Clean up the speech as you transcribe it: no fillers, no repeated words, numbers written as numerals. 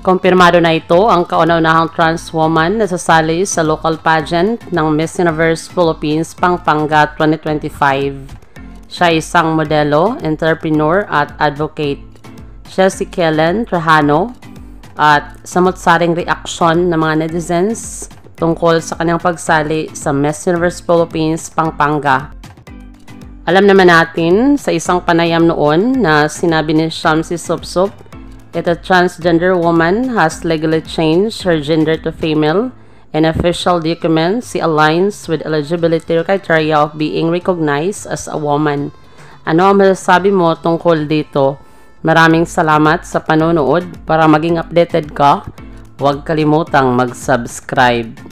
Kumpirmado na ito ang kauna-unahang trans woman na sasali sa local pageant ng Miss Universe Philippines Pampanga 2025. Siya ay isang modelo, entrepreneur at advocate. Siya si Kellen Trajano at samot-saring reaksyon ng mga netizens tungkol sa kanyang pagsali sa Miss Universe Philippines Pampanga. Alam naman natin sa isang panayam noon na sinabi ni Shamsi Supsup that a transgender woman has legally changed her gender to female and official documents she aligns with eligibility criteria of being recognized as a woman. Ano ang masasabi mo tungkol dito? Maraming salamat sa panonood. Para maging updated ka, huwag kalimutang mag-subscribe.